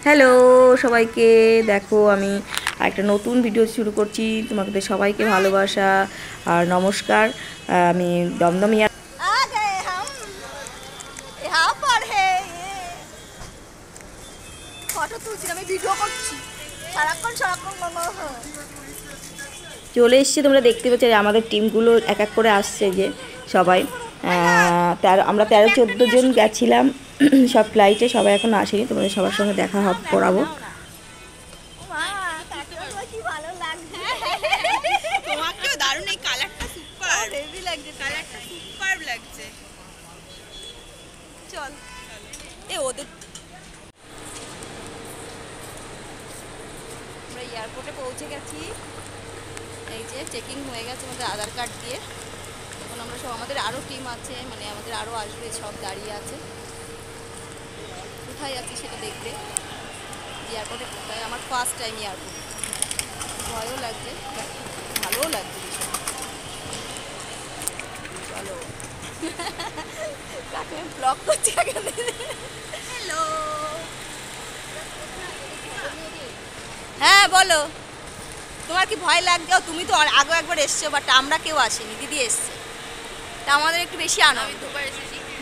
Hello সবাইকে, দেখো আমি একটা নতুন ভিডিও শুরু করছি। তোমাদের সবাইকে ভালোবাসা আর নমস্কার। আমি দমদম চলে এসছে। তোমরা দেখতে পাচ্ছ আমাদের টিমগুলো এক এক করে আসছে, যে সবাই আমরা 13-14 জন গেছিলাম সব ফ্লাইটে। সবাই এখন আসেনি, তোমাদের সবার সঙ্গে দেখা করাবো। আমরা এয়ারপোর্টে পৌঁছে গেছি। এই যে চেকিং হয়ে গেছে আমাদের আধার কার্ড দিয়ে। এখন আমরা সব, আমাদের আরও টিম আছে, মানে আমাদের আরও আসবে, সব দাঁড়িয়ে আছে। কোথায় আছি সেটা দেখবে। এয়ারপোর্টে কোথায়, আমার ফার্স্ট টাইম এয়ারপোর্ট, ভয়ও লাগছে, ভালোও লাগছে ভীষণ। চলো কাকে ব্লগ করছি। হ্যালো, হ্যাঁ বলো, তোমার কি ভয় লাগছে? তুমি তো আগে একবার এসছো, বাট আমরা কেউ আসিনি, দিদি এসছে, তা আমাদের একটু বেশি আনন্দ।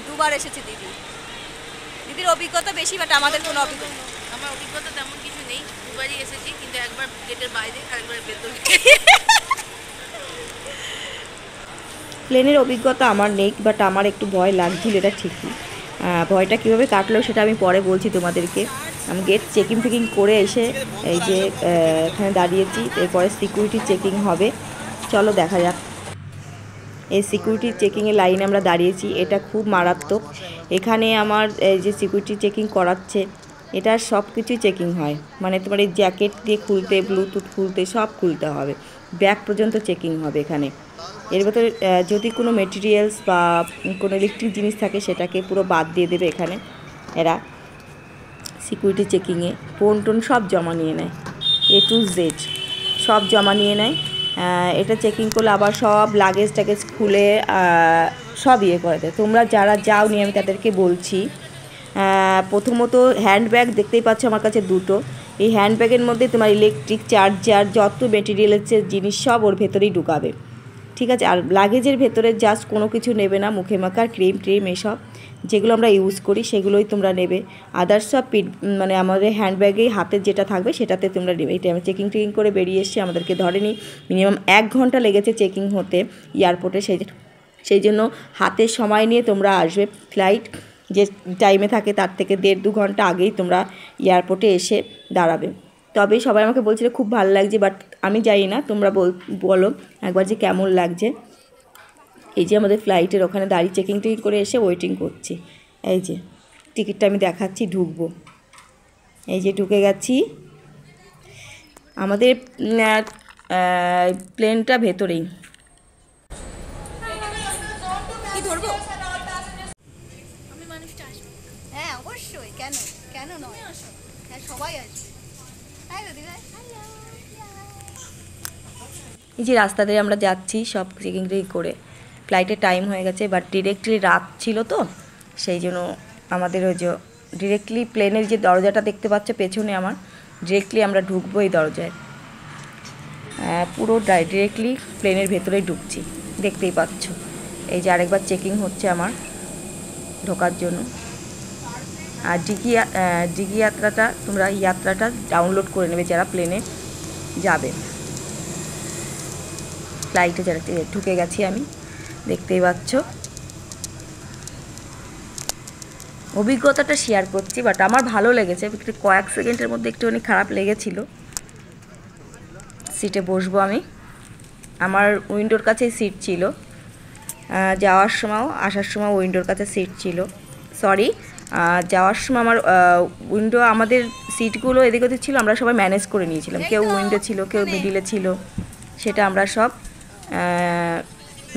দুবার এসেছি দিদির অভিজ্ঞতা বেশি, বাট আমাদের কোনো অভিজ্ঞতা, আমার অভিজ্ঞতা তেমন কিছু নেই। দুবারই এসেছি, কিন্তু একবার গেটের বাইরে আর একবার ভেতরে। প্লেনের অভিজ্ঞতা আমার নেই, বাট আমার একটু ভয় লাগছিল, এটা ঠিকই। ভয়টা কীভাবে কাটলো সেটা আমি পরে বলছি তোমাদেরকে। আমি গেট চেকিং করে এসে এই যে এখানে দাঁড়িয়েছি, এরপরে সিকিউরিটি চেকিং হবে। চলো দেখা যাক। এই সিকিউরিটি চেকিংয়ের লাইনে আমরা দাঁড়িয়েছি, এটা খুব মারাত্মক। এখানে আমার এই যে সিকিউরিটি চেকিং করাচ্ছে, এটা সব কিছুই চেকিং হয়, মানে তোমার এই জ্যাকেট দিয়ে খুলতে, ব্লুটুথ খুলতে, সব খুলতে হবে, ব্যাগ পর্যন্ত চেকিং হবে এখানে। এর ভেতরে যদি কোনো মেটেরিয়ালস বা কোনো ইলেকট্রিক জিনিস থাকে সেটাকে পুরো বাদ দিয়ে দেবে এখানে। এরা সিকিউরিটি চেকিংয়ে ফোন টোন সব জমা নিয়ে নেয়, A to Z সব জমা নিয়ে নেয়। এটা চেকিং করলে আবার সব লাগেজ টাগেজ খুলে সব ইয়ে করে দেয়। তোমরা যারা যাও নি, আমি তাদেরকে বলছি, প্রথমত হ্যান্ডব্যাগ দেখতেই পাচ্ছ আমার কাছে দুটো। এই হ্যান্ডব্যাগের মধ্যে তোমার ইলেকট্রিক চার্জার, যত মেটেরিয়ালের জিনিস সব ওর ভেতরেই ঢুকাবে, ঠিক আছে? আর লাগেজের ভেতরে জাস্ট কোনো কিছু নেবে না, মুখে মাখার ক্রিম ট্রিম এসব যেগুলো আমরা ইউজ করি সেগুলোই তোমরা নেবে। আদার্স সব মানে আমাদের হ্যান্ডব্যাগেই হাতের যেটা থাকবে সেটাতে তোমরা নেবে। এইটা আমরা চেকিং করে বেরিয়ে এসেছি, আমাদেরকে ধরেনি। মিনিমাম 1 ঘন্টা লেগেছে চেকিং হতে এয়ারপোর্টে। সেই জন্য হাতে সময় নিয়ে তোমরা আসবে। ফ্লাইট যে টাইমে থাকে তার থেকে 1.5-2 ঘন্টা আগেই তোমরা এয়ারপোর্টে এসে দাঁড়াবে। তবে সবাই আমাকে বলছিল খুব ভালো লাগছে, বাট আমি জানি না, তোমরা বলো একবার যে কেমন লাগছে। এই যে আমাদের ফ্লাইটের ওখানে দাঁড়িয়ে চেকিং করে এসে ওয়েটিং করছি। এই যে টিকিটটা আমি দেখাচ্ছি, ঢুকবো। এই যে ঢুকে গেছি। আমাদের প্লেনটা ভেতরেই। কি ধরবো? হ্যাঁ অবশ্যই, কেন কেন নয়, হ্যাঁ সবাই আসবে। এই যে রাস্তা দিয়ে আমরা যাচ্ছি সব চেকিং করে। ফ্লাইটের টাইম হয়ে গেছে, বাট ডিরেক্টলি রাত ছিল তো, সেই জন্য আমাদের ওই যে ডিরেক্টলি প্লেনের যে দরজাটা দেখতে পাচ্ছ পেছনে আমার, ডিরেক্টলি আমরা ঢুকবো এই দরজায়। পুরো ডিরেক্টলি প্লেনের ভেতরেই ঢুকছি, দেখতেই পাচ্ছ। এই যে আরেকবার চেকিং হচ্ছে আমার ঢোকার জন্য। আর ডিগি ইয়াত্রাটা ডাউনলোড করে নেবে যারা প্লেনে যাবে। ফ্লাইটে যারা ঢুকে গেছি আমি, দেখতেই পাচ্ছ। অভিজ্ঞতাটা শেয়ার করছি, বাট আমার ভালো লেগেছে। একটু কয়েক সেকেন্ডের মধ্যে একটুখানি খারাপ লেগেছিল। সিটে বসবো আমি, আমার উইন্ডোর কাছেই সিট ছিল। যাওয়ার সময়ও আসার সময় উইন্ডোর কাছে সিট ছিল। সরি, যাওয়ার সময় আমার উইন্ডো, আমাদের সিটগুলো এদিক ওদিক ছিল, আমরা সবাই ম্যানেজ করে নিয়েছিলাম। কেউ উইন্ডো ছিল, কেউ মিডিলে ছিল, সেটা আমরা সব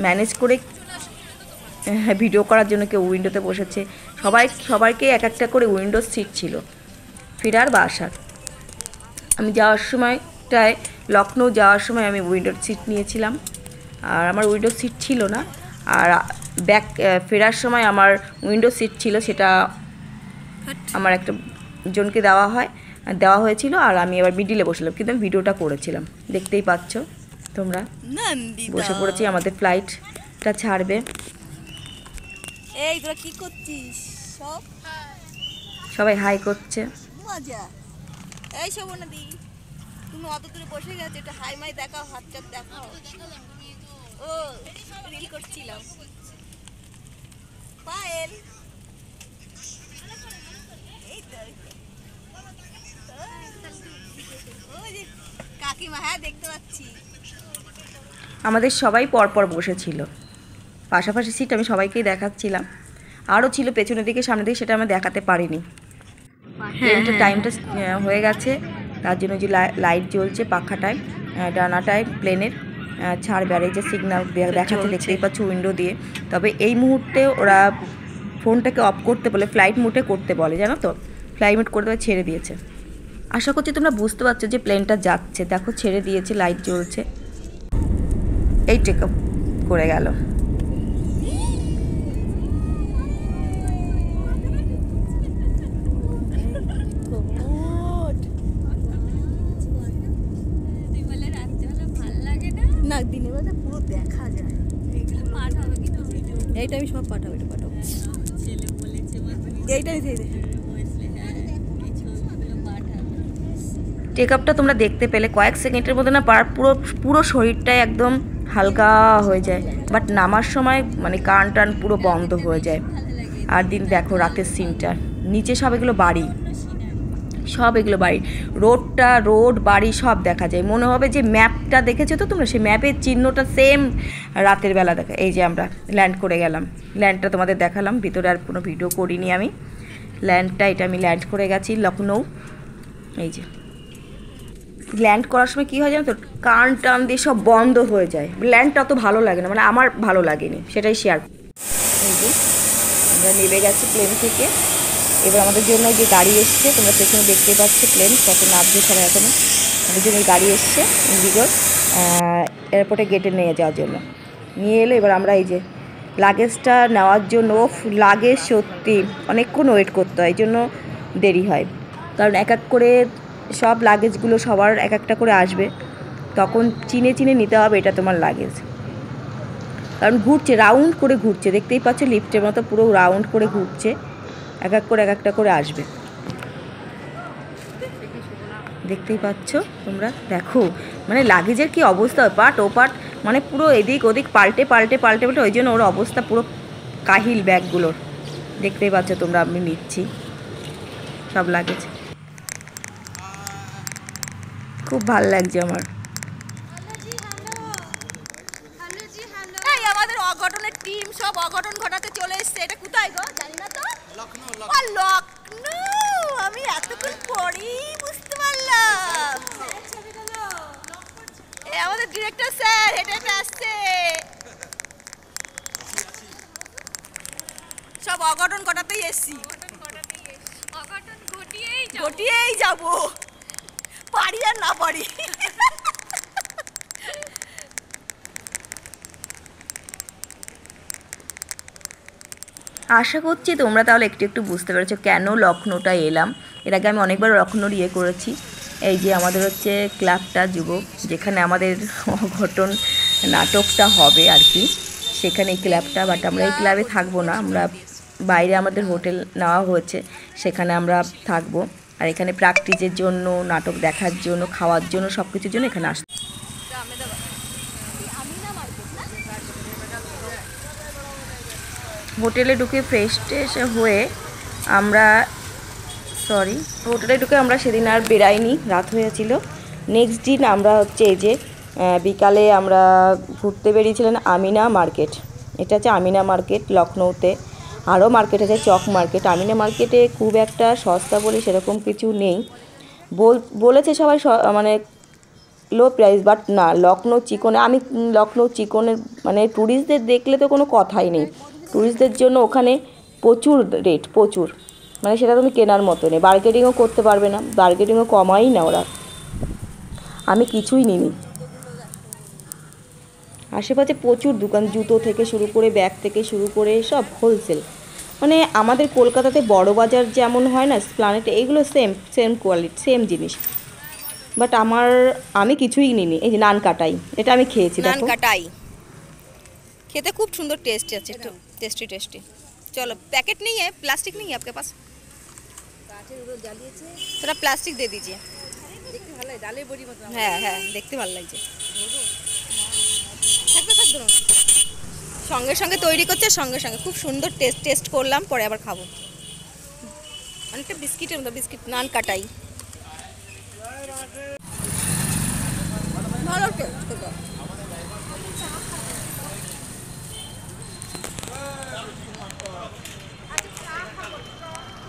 ম্যানেজ করে। ভিডিও করার জন্য কেউ উইন্ডোতে বসেছে, সবাইকে এক একটা করে উইন্ডো সিট ছিল ফেরার বা আসার। আমি যাওয়ার সময়টায়, লখনৌ যাওয়ার সময় আমি উইন্ডোর সিট নিয়েছিলাম, আর আমার উইন্ডো সিট ছিল না। আর ফেরার সময় আমার উইন্ডো সিট ছিল, সেটা আমার একটা জনকে দেওয়া হয়। দেওয়া হয়েছিল, আর আমি এবার মিডিলে বসলাম, কিন্তু আমি ভিডিওটা করেছিলাম, দেখতেই পাচ্ছ তোমরা। বসে পড়েছি, আমাদের ফ্লাইটটা ছাড়বে। এই তোরা কি করছিস? সবাই হাই করছে। মজা। এই শোভনাদি, তুমি অত দূরে বসে গেছো, একটু হাই মাই দেখাও, হাত চাপ দেখাও। ও রিল করছিলাম। পায়েল, এই তো ওই যে কাকিমা, হ্যাঁ দেখতে পাচ্ছি। আমাদের সবাই পরপর বসেছিল, পাশাপাশি সিট আমি সবাইকেই দেখাচ্ছিলাম। আরও ছিল পেছনের দিকে, সামনের দিকে, সেটা আমি দেখাতে পারিনি। প্লেনটা টাইমটা হয়ে গেছে, তার জন্য যে লাইট জ্বলছে, পাখাটায় ডানাটায় প্লেনের ছাড়বে, আর এই যে সিগন্যাল দেখাচ্ছে, দেখতেই পাচ্ছ উইন্ডো দিয়ে। তবে এই মুহূর্তে ওরা ফোনটাকে অফ করতে বলে, ফ্লাইট মোডে করতে বলে, জানো তো, ফ্লাইট মোড করতে ছেড়ে দিয়েছে। আশা করছি তোমরা বুঝতে পারছো যে প্লেনটা যাচ্ছে, দেখো ছেড়ে দিয়েছে, লাইট জ্বলছে। এই টেক আপ করে গেল। না দিনের বেলা পুরো দেখা যায়। এইটা আমি সব পাঠাবো, এটা পাঠাবো। এইটাই টেক আপটা তোমরা দেখতে পেলে, কয়েক সেকেন্ডের মধ্যে না পুরো পুরো শরীরটাই একদম হালকা হয়ে যায়, বাট নামার সময় মানে কান টান পুরো বন্ধ হয়ে যায়। আর দিন দেখো রাতের সিনটা, নিচে সব এগুলো বাড়ি, সব এগুলো বাড়ি, রোড বাড়ি সব দেখা যায়। মনে হবে যে ম্যাপটা দেখেছো তো তোমরা, সেই ম্যাপের চিহ্নটা সেম রাতের বেলা দেখা। এই যে আমরা ল্যান্ড করে গেলাম, ল্যান্ডটা তোমাদের দেখালাম, ভিতরে আর কোনো ভিডিও করিনি আমি। ল্যান্ডটা, এটা আমি ল্যান্ড করে গেছি লখনৌ। এই যে ল্যান্ড করার সময় কী হয় জানো তো, কান টান দিয়ে সব বন্ধ হয়ে যায়, ল্যান্ডটা অত ভালো লাগে না, মানে আমার ভালো লাগেনি, সেটাই শেয়ার। এই যে আমরা নেমে গেছি প্লেন থেকে, এবার আমাদের জন্য যে গাড়ি এসছে, তোমরা পেছনে দেখতে পাচ্ছ প্লেন কত নামছে সবাই এখনও। আমাদের জন্য গাড়ি এসছে ইন্ডিগোর, এয়ারপোর্টে গেটে নিয়ে যাওয়ার জন্য। নিয়ে এলো, এবার আমরা এই যে লাগেজটা নেওয়ার জন্য, লাগেজ সত্যি অনেকক্ষণ ওয়েট করতে হয়, এই জন্য দেরি হয়, কারণ এক এক করে সব লাগেজগুলো সবার এক একটা করে আসবে, তখন চিনে চিনে নিতে হবে এটা তোমার লাগেজ, কারণ ঘুরছে, রাউন্ড করে ঘুরছে, দেখতেই পাচ্ছ লিফটের মতো পুরো রাউন্ড করে ঘুরছে, এক একটা করে আসবে, দেখতেই পাচ্ছ তোমরা। দেখো মানে লাগেজের কি অবস্থা, পার্ট ও পার্ট মানে পুরো এদিক ওদিক পাল্টে, ওই জন্য ওর অবস্থা পুরো কাহিল ব্যাগগুলোর, দেখতেই পাচ্ছ তোমরা। আমি নিচ্ছি সব লাগেজ, খুব ভালো লাগছে আমার। আমাদের অঘটনের টিম সব অঘটন ঘটাতে চলে এসছে। এটা কোথায় গো জানি না তো। লখনৌ। আমি এতক্ষণ পরেই বুঝতে পারলাম। এই আমাদের ডিরেক্টর স্যার হেঁটে আসছে। সব অঘটন ঘটাতেই এসছি, অঘটন ঘটিয়েই যাব, পারি আর না পারি। আশা করছি তোমরা তাহলে একটু বুঝতে পেরেছো কেন লখনৌটা এলাম। এর আগে আমি অনেকবার লখনৌর করেছি। এই যে আমাদের হচ্ছে ক্লাবটা যুবক, যেখানে আমাদের অঘটন নাটকটা হবে আর কি, সেখানে এই ক্লাবটা। বাট আমরা এই ক্লাবে থাকবো না, আমরা বাইরে আমাদের হোটেল নেওয়া হয়েছে, সেখানে আমরা থাকবো। আর এখানে প্র্যাকটিসের জন্য, নাটক দেখার জন্য, খাওয়ার জন্য, সব কিছুর জন্য এখানে আসতে। হোটেলে ঢুকে ফ্রেশ ট্রেশ হয়ে আমরা হোটেলে ঢুকে আমরা সেদিন আর বেরাইনি, রাত হয়েছিল। নেক্সট দিন আমরা হচ্ছে এই যে বিকালে আমরা ঘুরতে বেরিয়েছিলাম আমিনা মার্কেট। এটা হচ্ছে আমিনা মার্কেট লখনৌতে। আরও মার্কেট আছে, চক মার্কেট। আমিনা মার্কেটে খুব একটা সস্তা বলে সেরকম কিছু নেই, বলেছে সবাই মানে লো প্রাইস, বাট না, লখনৌ চিকনে, আমি লখনৌ চিকনের মানে ট্যুরিস্টদের দেখলে তো কোনো কথাই নেই। ট্যুরিস্টদের জন্য ওখানে প্রচুর রেট, প্রচুর, মানে সেটা তুমি কেনার মতো নেই, বার্গেনিংও করতে পারবে না, বার্গেনিংও কমাই না ওরা। আমি কিছুই নিইনি। আশেপাশে প্রচুর দোকান, জুতো থেকে শুরু করে ব্যাগ থেকে শুরু করে সব হোলসেল, মানে আমাদের কলকাতাতে বড় বাজার যেমন হয় না প্ল্যানেটে, এইগুলো সেম সেম কোয়ালিটি সেম জিনিস। বাট আমি কিছুই নিইনি। এই যে নান কাটাই, এটা আমি খেয়েছি নান দেখো। কাটাই খেতে খুব সুন্দর টেস্ট আছে, একটু টেस्टी टेस्टी। चलो पैकेट नहीं है, प्लास्टिक नहीं है आपके पास? थोड़ा प्लास्टिक दे दीजिए। হ্যাঁ হ্যাঁ দেখতে ভালো লাগছে। সঙ্গে সঙ্গে তৈরি করছে, সঙ্গে সঙ্গে খুব সুন্দর টেস্ট করলাম, পরে আবার খাবো। অনেকটা বিস্কিটের মতো, বিস্কিট নান কাটাই ভালো টেস্ট।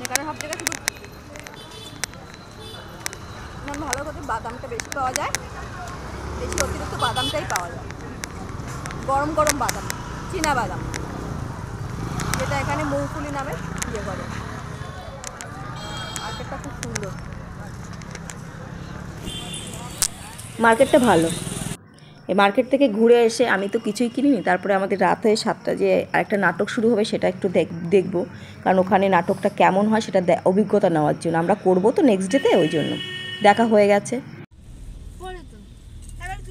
এখানে সব জায়গায় শুধু ভালো করে বাদামটা বেশি পাওয়া যায়, বেশি অতিরিক্ত বাদামটাই পাওয়া যায়, গরম গরম বাদাম, চীনা বাদাম, যেটা এখানে মুংফুলি নামে ইয়ে করে। মার্কেটটা খুব সুন্দর, মার্কেটটা ভালো। এই মার্কেট থেকে ঘুরে এসে আমি তো কিছুই কিনিনি, তারপরে আমাদের রাত হয়ে 7টা যে আরেকটা নাটক শুরু হবে সেটা একটু দেখবো, কারণ ওখানে নাটকটা কেমন হয় সেটা অভিজ্ঞতা নেওয়ার জন্য। আমরা করবো তো নেক্সট ডেতে, ওই জন্য দেখা হয়ে গেছে।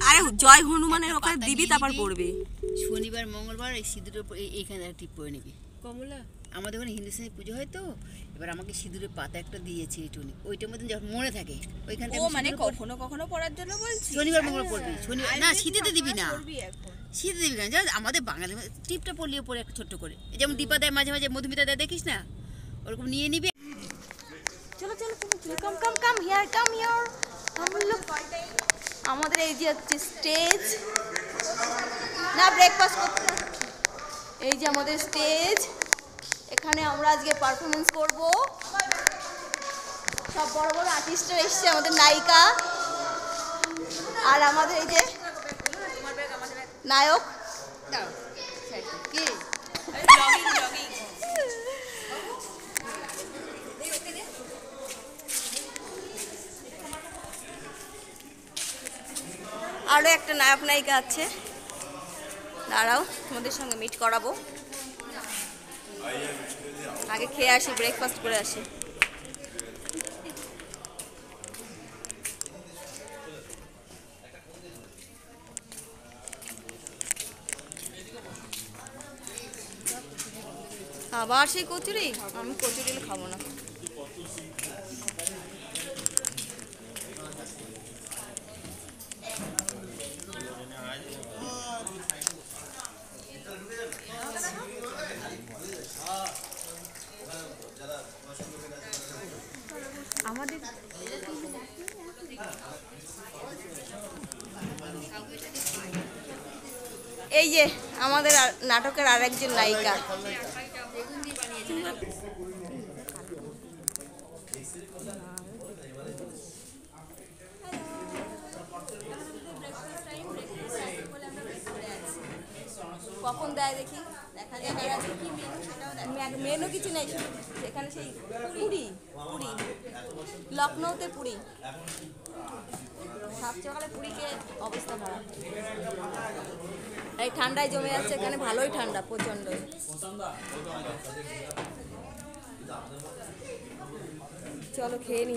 আরে জয় হনুমানের ওখানে দিবি, তারপর পড়বি। শনিবার মঙ্গলবার এই সিঁদুরের এইখানে টিপ পরে নিবি। কমলা আমাদের ওখানে হিন্দুস্তানি পুজো হয় তো, এবার আমাকে সিঁদুরের পাতা একটা দিয়েছে এইটুনি, ওইটার মধ্যে যখন মনে থাকে ওইখান থেকে। ও মানে কখনো কখনো পড়ার জন্য বলছি। শনিবার মঙ্গলবার পড়বি, শনিবার না শীতেতে দিবি না, শীতে দিবি কেন? জান আমাদের বাঙালি টিপটা পরলিয়ে পরে একটা ছোট্ট করে, যেমন দীপা দেয় মাঝে মাঝে, মধুমিতা দেয়, দেখিস না, ওরকম নিয়ে নিবি। চলো চলো চলো, কাম কাম কাম হিয়ার, কাম হিয়ার। আমাদের এই যে হচ্ছে স্টেজ, না ব্রেকফাস্ট করতে, এই যে আমাদের স্টেজ, এখানে আমরা আজকে পারফরমেন্স করব। সব বড় বড় আর্টিস্টরা এসছে, আমাদের নায়িকা আর আমাদের এই যে নায়ক কি আরও একটা নায়ক নায়িকা আছে, দাঁড়াও তোমাদের সঙ্গে মিট করাবো। আগে খেয়ে আসি, ব্রেকফাস্ট করে আসি। আবার সেই কচুরি, আমি কচুরি খাবো না। আমাদের এই যে আমাদের নাটকের আরেকজন নায়িকা, কখন দেয় দেখি, দেখা যায় মেনু কিছু নেই, এখানে সেই পুরি, পুরি লখনৌতে পুরি, সকালে পুরি খেয়ে অবস্থা খারাপ। এই ঠান্ডায় জমে যাচ্ছে, এখানে ভালোই ঠান্ডা, প্রচন্ড। চলো খেয়ে নি।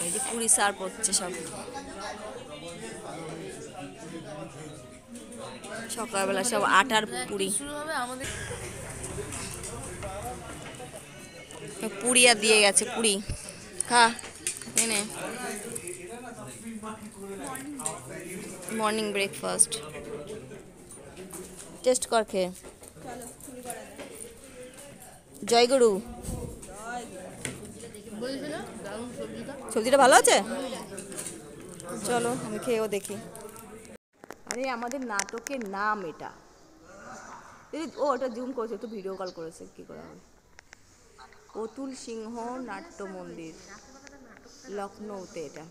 এই যে পুরি সার্ভ হচ্ছে সব, সকালবেলা সব আটার পুরি, পুরি আর দিয়ে গেছে, পুরি খা এনে। মর্নিং ব্রেকফাস্ট টেস্ট কর খেয়ে। জয়গুরু, সবজিটা ভালো আছে? চলো আমি খেয়েও দেখি। আরে আমাদের নাটকের নাম এটা, ও ওটা জুম করেছে, একটু ভিডিও কল করেছে, কি করে হবে। অতুল সিংহ নাট্য মন্দির, লখনৌতে এটা,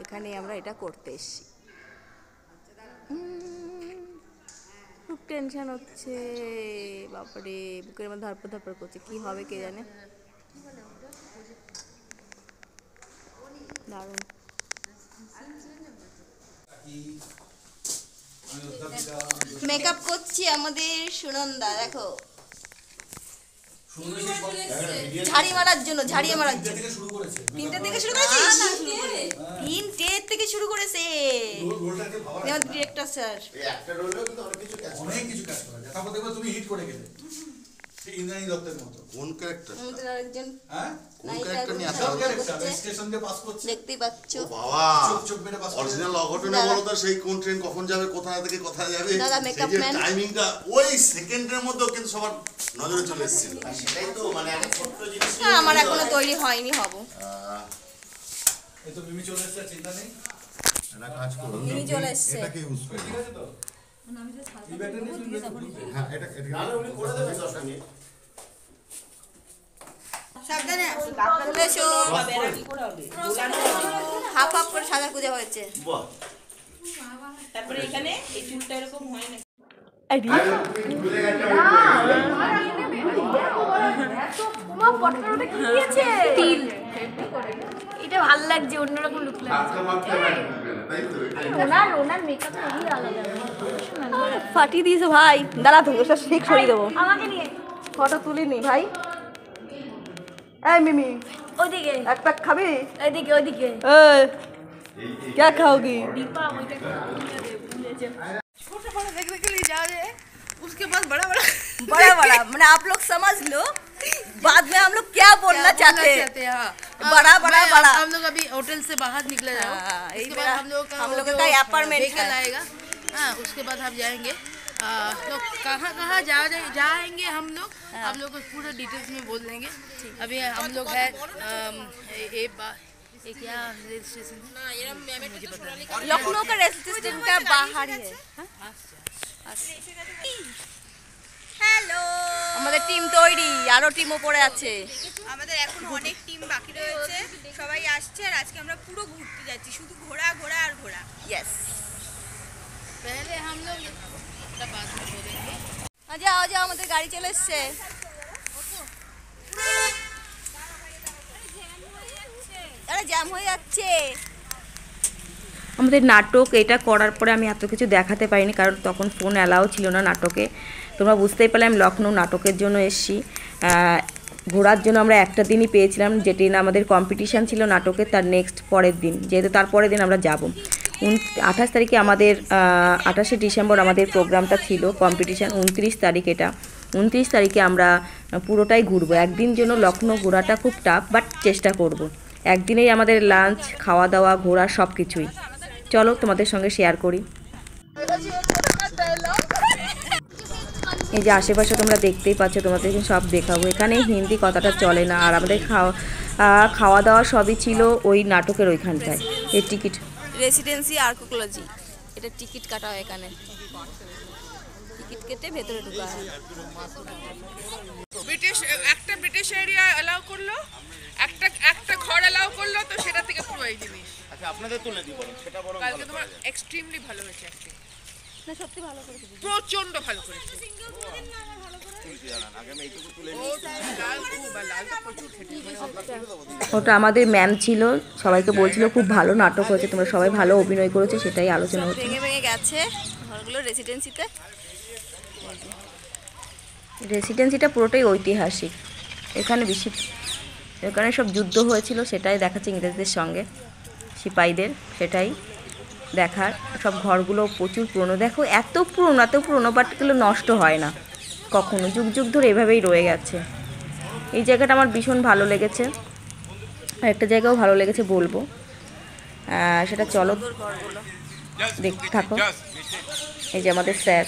এখানে আমরা এটা করতে এসেছি। খুব টেনশন হচ্ছে, বাপরে বুকের মধ্যে ধরপড় ধরপড় করছে, কি হবে কে জানে। দারুণ। মেকআপ করছি আমাদের সুনন্দা, দেখো ঝাড়িয়ে মারার জন্য। তিনটে থেকে শুরু করেছিস? তিনটের থেকে শুরু করেছে ডিরেক্টর স্যার। অনেক কিছু কাজ করা যায়, তারপর দেখবে তুমি হিট করে গেলে সেই ইন্দ্রাণী দত্তের মতো। কোন ক্যারেক্টার? আমাদের আরেকজন হ্যাঁ কোন ক্যারেক্টার নিয়ে আসা সব হচ্ছে? ক্যারেক্টার স্টেশন দিয়ে পাস করছে, দেখতেই পাচ্ছ। বাবা চোখ চোখ মেরে পাস করছে। অরিজিনাল অঘটনে বলো তো, সেই কোন ট্রেন কখন যাবে, কোথা থেকে কোথায় যাবে, দাদা, সেই makeup যে man। টাইমিংটা ওই সেকেন্ডের মধ্যেও কিন্তু সবার নজরে চলে এসেছিল। সেটাই তো মানে একটা ছোট্ট জিনিস হ্যাঁ, আমার এখনো তৈরি হয়নি, হব। এই তো মিমি চলে এসেছে, চিন্তা নেই। একটা কাজ করো, মিমি চলে এসছে। এটাকে ইউজ করো। ঠিক আছে তো এই ব্যাটারি নিয়ে হ্যাঁ, এটা তাহলে উনি করে দেবেন 10 মিনিট। সাবধানে চলে এসো। হাফ হাফ করে সাদা পূজা হয়েছে। বাহ, তারপরে এখানে এই চুলটা এরকম হয় না। এটা ভাল লাগছে, অন্যরকম লুক লাগছে। ওনার মেকআপ খুবই আলাদা। ফাটিয়ে দিয়েছে ভাই, দাঁড়া তুমি ওটা ঠিক সরিয়ে দেবো। আমাকে নিয়ে ফটো তুলিনি ভাই। এই মিমি, ওইদিকে, এক প্যাক খাবি? ওইদিকে, ওইদিকে। क्या खाओगी? দীপা ওইটা ভুলেছে। बड़ा बड़ा मैंने आप लोग समझ लो बाद में हम लोग क्या बोलना चाहते हैं। बड़ा बड़ा बड़ा हम लोग अभी होटल से बाहर निकले जाओ, यही उसके बाद हम लोग हम लोगों का अपार्टमेंट व्हीकल है। आएगा। हाँ, उसके बाद हम जाएंगे तो कहाँ कहाँ जाएंगे हम लोग को पूरा डिटेल्स में बोल देंगे। अभी हम लोग है ये क्या रेल स्टेशन है मुझे पता नहीं। लखनऊ का रेल स्टेशन का बाहर ही है। হ্যালো, আমাদের টিম তৈরি, আরো টিমও পড়ে আছে। আমাদের এখন অনেক টিম বাকি রয়েছে, সবাই আসছে আর আজকে আমরা পুরো ঘুরতে যাচ্ছি, শুধু ঘোরা ঘোরা আর ঘোরা। यस, पहले हम लोग बाद में बोलेंगे। যাও যাও, আমাদের গাড়ি চলে এসছে। আরে জ্যাম হয়ে যাচ্ছে। আমাদের নাটক এটা করার পরে আমি এত কিছু দেখাতে পারিনি, কারণ তখন ফোন অ্যালাও ছিল না নাটকে। তোমরা বুঝতেই পারলে আমি লখনৌ নাটকের জন্য এসেছি। ঘোরার জন্য আমরা একটা দিনই পেয়েছিলাম, যেটি না আমাদের কম্পিটিশান ছিল নাটকের, তার নেক্সট পরের দিন, যেহেতু তার পরের দিন আমরা যাব। 28 তারিখে আমাদের 28শে ডিসেম্বর আমাদের প্রোগ্রামটা ছিল কম্পিটিশান। 29 তারিখ এটা, 29 তারিখে আমরা পুরোটাই ঘুরবো। একদিন জন্য লখনৌ ঘোরাটা খুব টাফ, বাট চেষ্টা করব। একদিনেই আমাদের লাঞ্চ, খাওয়া দাওয়া, ঘোরা সব কিছুই। চলো তোমাদের সঙ্গে শেয়ার করি। এই যে আশেপাশে তোমরা দেখতেই পাচ্ছ, তোমাদেরকে সব দেখাবো। এখানে হিন্দি কথাটা চলে না, আর আমাদের খাওয়া দাওয়া সবই ছিল ওই নাটকের ওইখানটায়। এই টিকিট রেসিডেন্সি আর্কোলজি, এটা টিকিট কাটা হয় এখানে, টিকিট কেটে ভেতরে ঢোকা হয়। একটা ব্রিটিশ এরিয়া অ্যালাউ করলো, একটা ঘর অ্যালাউ করলো, তো সেটা থেকে পুরো এই জিনিস। আচ্ছা আপনাদের তুলে দিই বরং, সেটা বরং কালকে তোমার এক্সট্রিমলি ভালো হয়েছে, না সত্যি ভালো করেছে, প্রচন্ড ভালো করেছে। আগে আমি এইটুকু তুলে ও লাল খুব, আর লাল তো প্রচুর খেতে। ওটা আমাদের ম্যাম ছিল, সবাইকে বলছিল খুব ভালো নাটক হয়েছে, তোমরা সবাই ভালো অভিনয় করেছে, সেটাই আলোচনা হচ্ছে। ভেঙে ভেঙে গেছে ঘরগুলো রেসিডেন্সিতে। রেসিডেন্সিটা পুরোটাই ঐতিহাসিক। এখানে সব যুদ্ধ হয়েছিল, সেটাই দেখাচ্ছে ইংরেজদের সঙ্গে, সিপাহীদের, সেটাই দেখার। সব ঘরগুলো প্রচুর পুরনো, দেখো এত পুরনো, বাট এগুলো নষ্ট হয় না কখনো, যুগ যুগ ধরে এভাবেই রয়ে গেছে। এই জায়গাটা আমার ভীষণ ভালো লেগেছে। আর একটা জায়গাও ভালো লেগেছে বলবো, সেটা চলো দেখতে থাকো। এই যে আমাদের স্যার,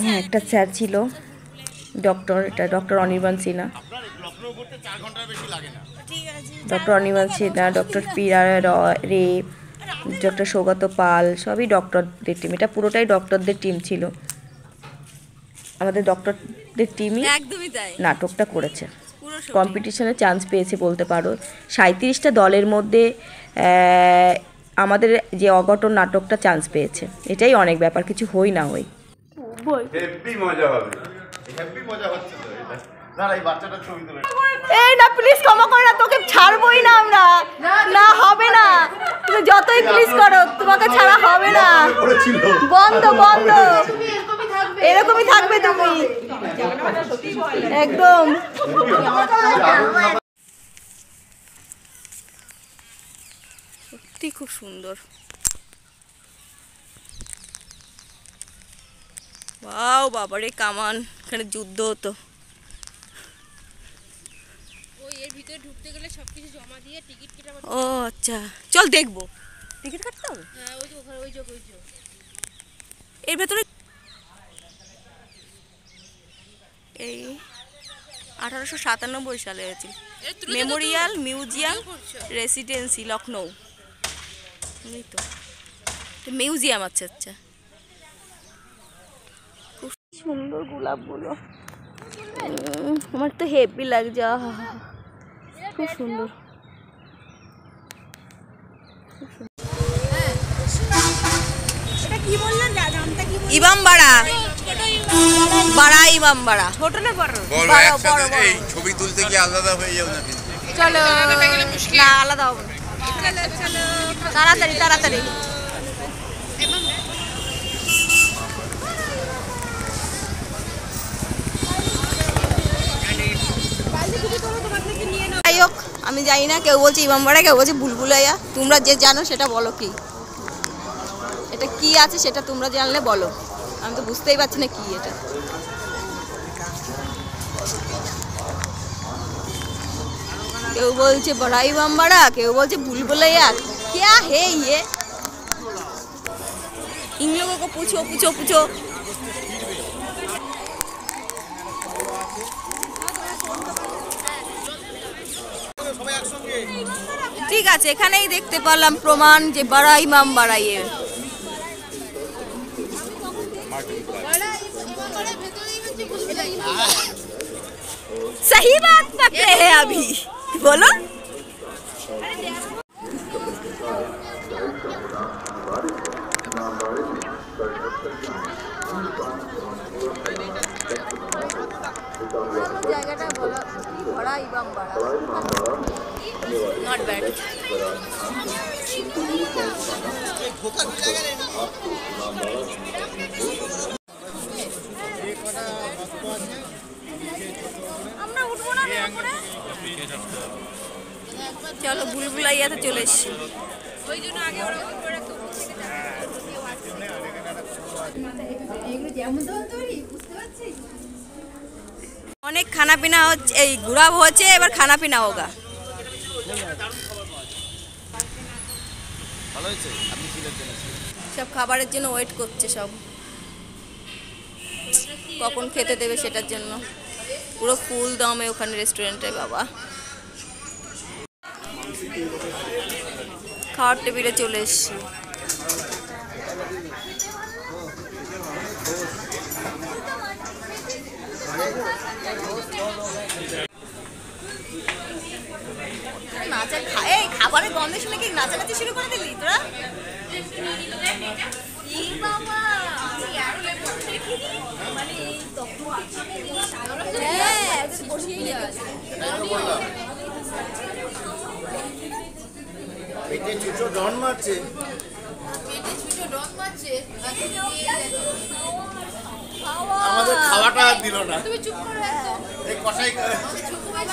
হ্যাঁ একটা স্যার ছিল ডক্টর, এটা ডক্টর অনির্বাণ সিনহা। লখনৌ করতে 4 ঘন্টার বেশি লাগে না। ডক্টর অনির্বাণ সিনহা, ডক্টর পীরা রে, ডক্টর সৌগত পাল, সবই ডক্টরদের টিম। এটা পুরোটাই ডক্টরদের টিম ছিল, আমাদের ডক্টরদের টিমই একদমই তাই, নাটকটা করেছে। কম্পিটিশনে চান্স পেয়েছে বলতে পারো। 37টা দলের মধ্যে আমাদের যে অঘটন নাটকটা চান্স পেয়েছে, এটাই অনেক ব্যাপার, কিছু হই না হই। হেভি মজা হবে, হেভি মজা হচ্ছে তো এটা। দাঁড়া এই বাচ্চাটা ছবি তুলে এই না প্লিজ ক্ষমা করে না, তোকে ছাড়বই না আমরা। না হবে না, তুমি যতই প্লিজ করো তোমাকে ছাড়া হবে না। বন্ধ বন্ধ, এরকমই থাকবে তুমি একদম। সত্যি খুব সুন্দর। বাও বাবারে কামান, এখানে যুদ্ধ হতো। ও আচ্ছা, চল দেখবো। টিকিট কাটতে হবে? এর ভেতরে এই 1897 সালে হয়েছিল। Memorial museum residency Lucknow. এই তো মিউজিয়াম। আচ্ছা আচ্ছা, খুব সুন্দর গোলাপগুলো। আমার তো হেভি লাগছে, খুব সুন্দর। ইমামবাড়া, বাড়া ইমামবাড়া হোটেলের বড় এই ছবি তুলতে গিয়ে আলাদা হয়ে যাও না কিন্তু। চলো না, আলাদা হবে না, তাড়াতাড়ি তাড়াতাড়ি। যাই হোক, আমি জানি না, কেউ বলছে ইমামবাড়া, কেউ বলছে বুলবুলাইয়া। তোমরা যে জানো সেটা বলো, কি এটা কি আছে সেটা তোমরা জানলে বলো। আমি তো বুঝতেই পারছি না কি এটা। কেউ বলছে বড়া ইমামবাড়া, কেউ বলছে বুলবুলাইয়া। क्या है ये? इन लोगों को पूछो पूछो पूछो। ঠিক আছে, এখানেই দেখতে পেলাম প্রমাণ যে বড়া ইমামবাড়া। ये सही बात पकड़े हैं अभी, बोलो। জায়গাটা বলা বড়া ইমামবাড়া, নট ব্যাড। আমরা উঠবো না উপরে? চলো বুলবুলাইয়াতে চলে এসছি। ওই জন্য আগে ওরা করে রাখতো। অনেক খানা পিনা হচ্ছে, এই ঘোরা হচ্ছে, এবার খানা পিনা হোগা। সব খাবারের জন্য ওয়েট করছে, সব কখন খেতে দেবে সেটার জন্য। পুরো ফুল দমে ওখানে রেস্টুরেন্টে। বাবা, খাওয়ার টেবিলে চলে এসছি। খাবারের গন্ধে শুনে কি নাচানাচি শুরু করে দিলি তোরা? ডন মারছে, আমাদের খাওয়াটা দিল না। এই কষাই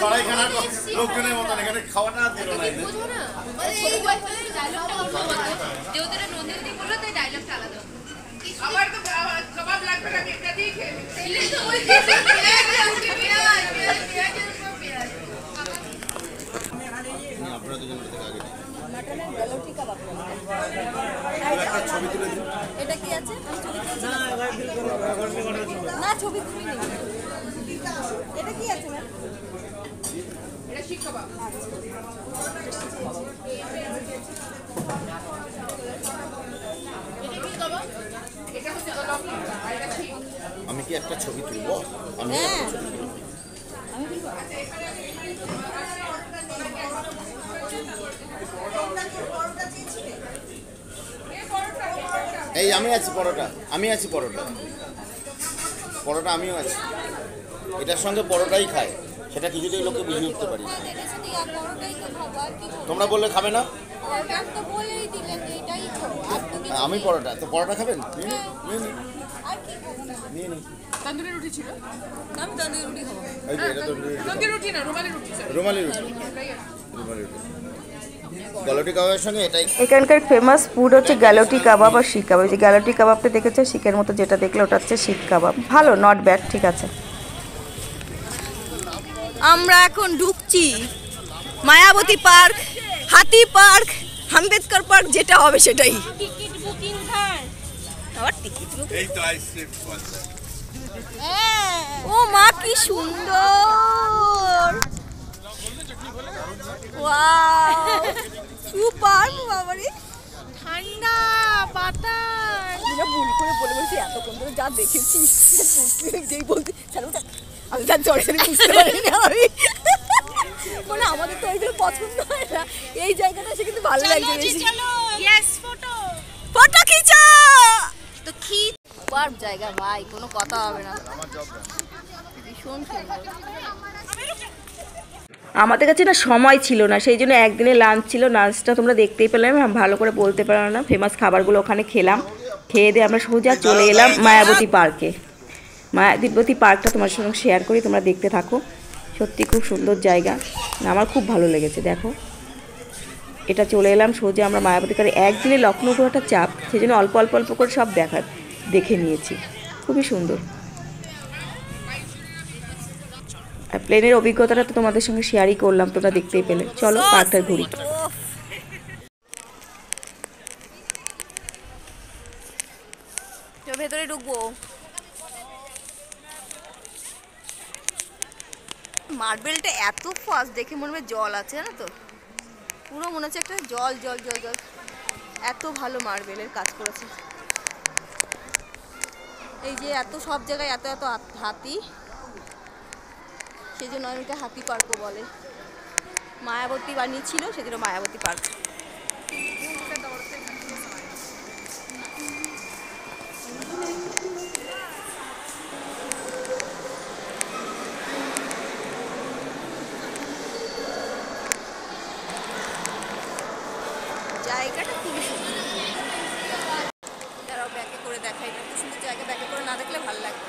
সরাইখানার লোকজনের মতন এখানে খাওয়াটা দিল না। আমার তো কাবাব লাগবে না, এটা দিয়ে খেয়ে আপনারা দুজন আগে ছবি তুলে দিন। এটা কি আছে? না ছবি তুলি নি। এটা কি আছে ম্যাম? এটা শিক কাবাব। আমি কি একটা ছবি তুলবো? আমি একটা ছবি তুলবো। এই আমি আছি পরোটা, আমি আছি পরোটা, পরোটা আমিও আছি। এটার সঙ্গে পরোটাই খায়, সেটা কিছুতেই লোককে বুঝিয়ে উঠতে পারি না। তোমরা বললে খাবে না, আমি পরোটা, তো পরোটা খাবেন? নিয়ে নিন। তন্দুরি রুটি ছিল, এই যে এটা তো তন্দুরি রুটি না, রুমালি রুটি স্যার। রুমালি রুটি, রুমালি রুটি। গ্যালোটি কাবাবের সঙ্গে এটাই। এখানকার ফেমাস ফুড হচ্ছে গ্যালোটি কাবাব আর শিক কাবাব। যে গ্যালোটি কাবাবটা দেখেছো শিকের মতো যেটা দেখলে ওটা হচ্ছে শিক কাবাব। ভালো, নট ব্যাড, ঠিক আছে। আমরা এখন ঢুকছি মায়াবতী পার্ক, হাতি পার্ক, আম্বেদকর পার্ক, যেটা হবে সেটাই। Ticket booking sir. আবার টিকিট এই তো আইসক্রিম পাওয়া ও মা কি সুন্দর, ওয়াও সুপার বাবারে, ঠান্ডা বাতাস। এটা ভুল করে বলে বলছি এতক্ষণ ধরে যা দেখেছি যেই বলতে চালুটা আমি তার জড়ে বুঝতে পারিনি আমি। মানে আমাদের তো ওইগুলো পছন্দ হয় না, এই জায়গাটা এসে কিন্তু ভালো লাগছে বেশি। Yes photo. ফটো খিচা তো পার্ক জায়গা ভাই, কোনো কথা হবে না, ভীষণ সুন্দর। আমাদের কাছে না সময় ছিল না, সেই জন্য একদিনে লাঞ্চ ছিল। লাঞ্চটা তোমরা দেখতেই পেলাম, আমি ভালো করে বলতে পারলাম না। ফেমাস খাবারগুলো ওখানে খেলাম, খেয়ে দিয়ে আমরা সোজা চলে এলাম মায়াবতী পার্কে। মায়াবতী পার্কটা তোমার সঙ্গে শেয়ার করি, তোমরা দেখতে থাকো। সত্যি খুব সুন্দর জায়গা, আমার খুব ভালো লেগেছে। দেখো এটা চলে এলাম সোজা আমরা মায়াবতী পার্কে। একদিনে লখনৌ ঘোরাটা চাপ, সেই জন্য অল্প অল্প অল্প করে সব দেখে নিয়েছি। খুবই সুন্দর। আর প্লেনের অভিজ্ঞতাটা তো তোমাদের সঙ্গে শেয়ারই করলাম, তোমরা দেখতেই পেলে। চলো পার্কটা ঘুরি। ভেতরে ঢুকবো। মার্বেলটা এত ফাস্ট, দেখে মনে হয় জল আছে, জানো তো, পুরো মনে হচ্ছে একটা জল জল জল জল, এত ভালো মার্বেলের কাজ করেছে। এই যে এত সব জায়গায় এত এত হাতি, সেই জন্য অনেকে হাতি পার্কও বলে। মায়াবতী বানিয়েছিল সেজন্য মায়াবতী পার্ক। জায়গাটা খুবই সুন্দর, তারাও ব্যাকে করে দেখাই, এত সুন্দর জায়গা ব্যাকে করে না দেখলে ভালো লাগে।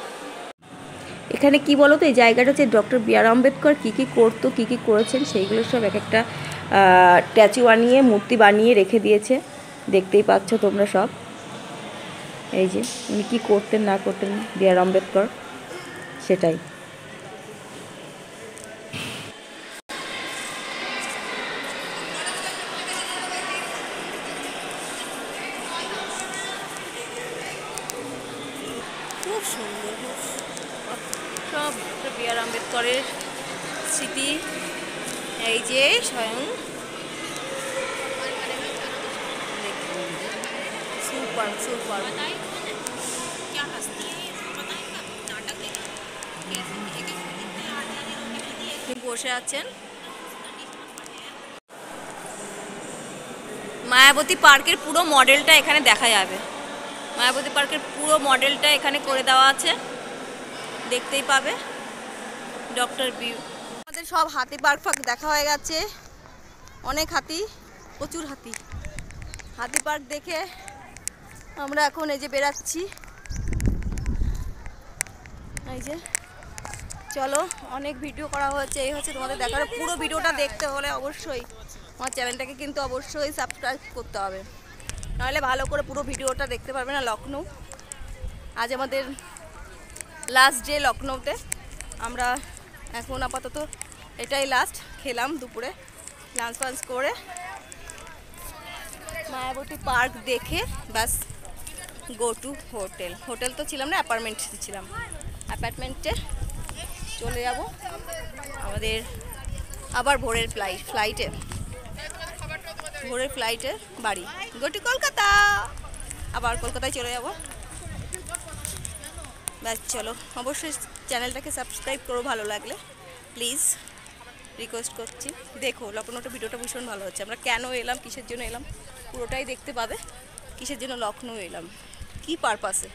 এখানে কি বলো তো, এই জায়গাটা হচ্ছে ডক্টর বি আর আম্বেদকর কী কী করতো, কী কী করেছেন, সেইগুলো সব এক একটা স্ট্যাচু বানিয়ে, মূর্তি বানিয়ে রেখে দিয়েছে। দেখতেই পাচ্ছ তোমরা সব। এই যে উনি কী করতেন না করতেন, বি আর আম্বেদকর, সেটাই। খুব সুন্দর, সব ডক্টর বি আর আম্বেদকরের স্মৃতি। এই যে স্বয়ং সুপার সুপার। বসে আছেন মায়াবতী পার্কের পুরো মডেলটা এখানে দেখা যাবে। মায়াবতী পার্কের পুরো মডেলটা এখানে করে দেওয়া আছে, দেখতেই পাবে। ডক্টর বি, আমাদের সব হাতি পার্ক দেখা হয়ে গেছে। অনেক হাতি, প্রচুর হাতি। হাতি পার্ক দেখে আমরা এখন এই যে বেরাচ্ছি। এই যে চলো, অনেক ভিডিও করা হয়েছে, এই হচ্ছে তোমাদের দেখার। পুরো ভিডিওটা দেখতে হলে অবশ্যই আমার চ্যানেলটাকে কিন্তু অবশ্যই সাবস্ক্রাইব করতে হবে, নাহলে ভালো করে পুরো ভিডিওটা দেখতে পারবে না। লখনৌ আজ আমাদের লাস্ট ডে লখনৌতে। আমরা এখন আপাতত এটাই লাস্ট, খেলাম দুপুরে, লাঞ্চ ফাঞ্চ করে মায়াবতী পার্ক দেখে ব্যাস গো টু হোটেল। হোটেল তো ছিলাম না, অ্যাপার্টমেন্ট ছিলাম। অ্যাপার্টমেন্টে চলে যাব আমাদের আবার ভোরের ফ্লাইটে বাড়ি, গো টু কলকাতা। আবার কলকাতায় চলে যাব। ব্যাস চলো, অবশ্যই চ্যানেলটাকে সাবস্ক্রাইব করো ভালো লাগলে, প্লিজ রিকোয়েস্ট করছি। দেখো লখনৌটা ভিডিওটা ভীষণ ভালো হচ্ছে। আমরা কেন এলাম, কিসের জন্য এলাম, পুরোটাই দেখতে পাবে। কিসের জন্য লখনৌ এলাম, কি পারপাসে,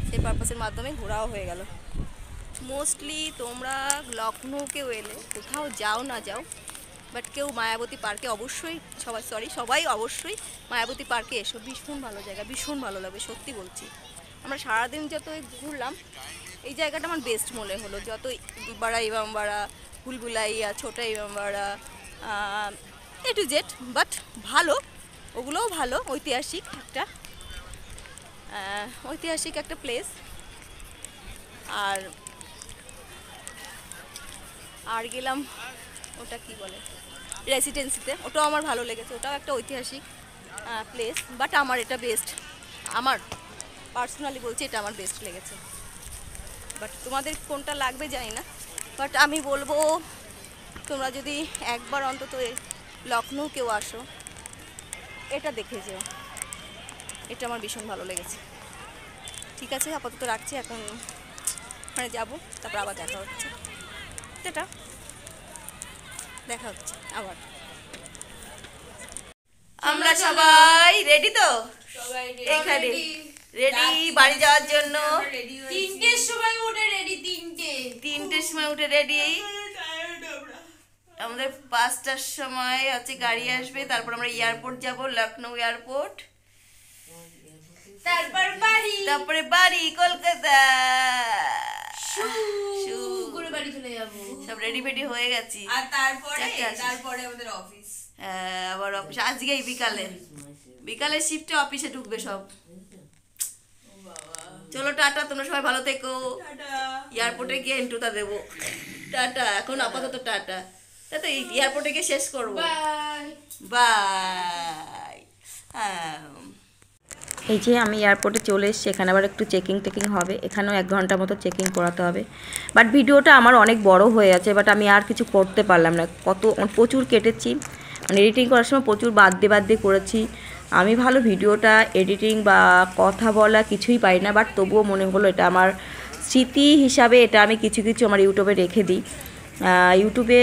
সেই পারপাসের মাধ্যমে ঘোরাও হয়ে গেল। মোস্টলি তোমরা লখনৌ কেউ এলে, কোথাও যাও না যাও, বাট কেউ মায়াবতী পার্কে অবশ্যই, সবাই অবশ্যই মায়াবতী পার্কে এসো। ভীষণ ভালো জায়গা, ভীষণ ভালো লাগবে, সত্যি বলছি। আমরা সারাদিন যত ঘুরলাম, এই জায়গাটা আমার বেস্ট মনে হলো। যত বাড়া ইমামবাড়া, ভুলভুলাইয়া, ছোটা ইমামবাড়া, এ টু জেড, বাট ভালো, ওগুলোও ভালো। ঐতিহাসিক একটা প্লেস। আর গেলাম ওটা কি বলে, রেসিডেন্সিতে, ওটাও আমার ভালো লেগেছে। ওটাও একটা ঐতিহাসিক প্লেস, বাট আমার এটা বেস্ট, আমার পার্সোনালি বলছি এটা আমার বেস্ট লেগেছে। বাট তোমাদের কোনটা লাগবে জানি না, বাট আমি বলবো তোমরা যদি একবার অন্তত লখনৌ কেউ আসো, এটা দেখে যেও, এটা আমার ভীষণ ভালো লেগেছে। ঠিক আছে, আপাতত রাখছি, এখন ওখানে যাবো, তারপর আবার দেখা হচ্ছে। দেখা হচ্ছে আবার। আমরা সবাই রেডি তো, এখানে রেডি বাড়ি যাওয়ার জন্য। 3টের সময় উঠে রেডি, 3টের সময় উঠে রেডি। আমাদের 5টার সময় হচ্ছে গাড়ি আসবে, তারপর আমরা এয়ারপোর্ট যাব, লখনৌ এয়ারপোর্ট, তারপরে বাড়ি কলকাতা। করে বাড়ি চলে যাবো। সব রেডি ফেডি হয়ে গেছি। আর তারপরে আমাদের অফিস। হ্যাঁ, আবার অফিস আজকেই বিকালে শিফটে অফিসে ঢুকবে সব। চলো টাটা, তোমরা সবাই ভালো থেকো। এয়ারপোর্টে গিয়ে এন্ট্রিটা দেবো। টাটা, এখন আপাতত টাটা। তো এয়ারপোর্টে গিয়ে শেষ করবো। বাই। হ্যাঁ, এই যে আমি এয়ারপোর্টে চলে এসেছি, এখানে আবার একটু টেকিং হবে, এখানেও 1 ঘন্টার মতো চেকিং করাতে হবে। বাট ভিডিওটা আমার অনেক বড় হয়ে আছে, বাট আমি আর কিছু করতে পারলাম না। প্রচুর কেটেছি, মানে এডিটিং করার সময় প্রচুর বাদ দিয়ে করেছি। আমি ভালো ভিডিওটা এডিটিং বা কথা বলা কিছুই পারি না, বাট তবুও মনে হলো এটা আমার স্মৃতি হিসাবে এটা আমি কিছু আমার ইউটিউবে রেখে দিই। ইউটিউবে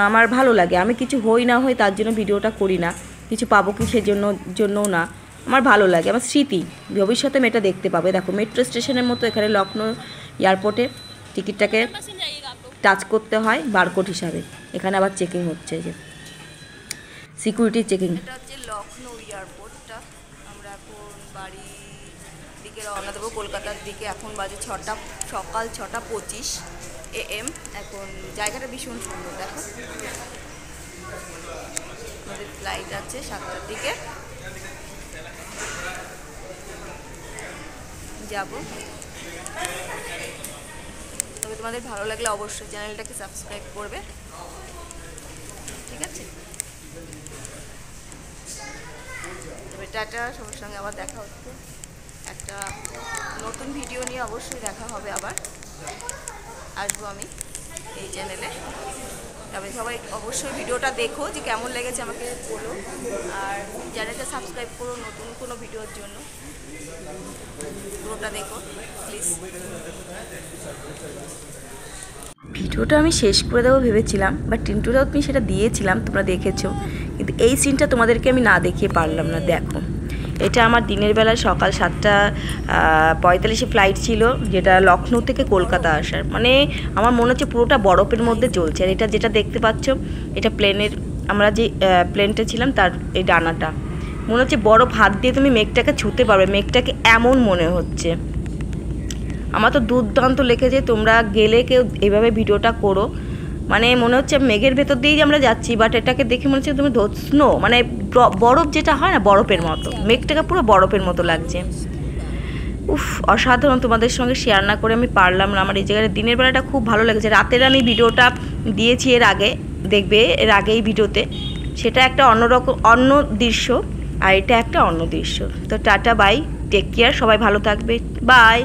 আমার ভালো লাগে, আমি কিছু হই না হই তার জন্য ভিডিওটা করি না, কিছু পাবো কি সেজন্যও না, আমার ভালো লাগে, আমার স্মৃতি। ভবিষ্যতে আমি এটা দেখতে পাবে। দেখো মেট্রো স্টেশনের মতো এখানে লখনৌ এয়ারপোর্টে টিকিটটাকে টাচ করতে হয় বারকোড হিসাবে। এখানে আবার চেকিং হচ্ছে, যে সিকিউরিটি চেকিং। এটা হচ্ছে লখনৌ এয়ারপোর্টটা। আমরা এখন বাড়ির দিকে রওনা দেবো, কলকাতার দিকে। এখন বাজে সকাল 6:25 AM। এখন জায়গাটা ভীষণ সুন্দর, দেখো। আমাদের ফ্লাইট আছে 7টার দিকে, যাব। তবে তোমাদের ভালো লাগলে অবশ্যই চ্যানেলটাকে সাবস্ক্রাইব করবে, ঠিক আছে? তবে টাটা, সবার সঙ্গে আবার দেখা হচ্ছে। একটা নতুন ভিডিও নিয়ে অবশ্যই দেখা হবে, আবার আসবো আমি এই চ্যানেলে। তবে সবাই অবশ্যই ভিডিওটা দেখো, যে কেমন লেগেছে আমাকে বলো, আর চ্যানেলটা সাবস্ক্রাইব করো নতুন কোনো ভিডিওর জন্য। পুরোটা দেখো প্লিজ। ভিডিওটা আমি শেষ করে দেবো ভেবেছিলাম, বাট টিন্টুরাও তুমি সেটা দিয়েছিলাম, তোমরা দেখেছো, কিন্তু এই সিনটা তোমাদেরকে আমি না দেখিয়ে পারলাম না। দেখো, এটা আমার দিনের বেলা সকাল 7:45 ফ্লাইট ছিল, যেটা লখনৌ থেকে কলকাতা আসার। মানে আমার মনে হচ্ছে পুরোটা বরফের মধ্যে চলছে। আর এটা যেটা দেখতে পাচ্ছ, এটা প্লেনের, আমরা যে প্লেনটা ছিলাম তার এই ডানাটা, মনে হচ্ছে বরফ হাত দিয়ে তুমি মেঘটাকে ছুঁতে পারবে, মেঘটাকে এমন মনে হচ্ছে। আমার তো দুর্দান্ত লেগেছে। তোমরা গেলে কেউ এভাবে ভিডিওটা করো, মানে মনে হচ্ছে মেঘের ভেতর দিয়েই আমরা যাচ্ছি, বাট এটাকে দেখে মনে হচ্ছে তুমি স্নো, মানে বরফ যেটা হয় না বরফের মতো, মেঘটাকে পুরো বরফের মতো লাগছে। উফ, অসাধারণ। তোমাদের সঙ্গে শেয়ার না করে আমি পারলাম না। আমার এই জায়গায় দিনের বেলাটা খুব ভালো লেগেছে। রাতের আমি ভিডিওটা দিয়েছি এর আগে, দেখবে এর আগে এই ভিডিওতে, সেটা একটা অন্য দৃশ্য, আর এটা একটা অন্য দৃশ্য। তো টাটা, বাই, টেক কেয়ার, সবাই ভালো থাকবে, বাই।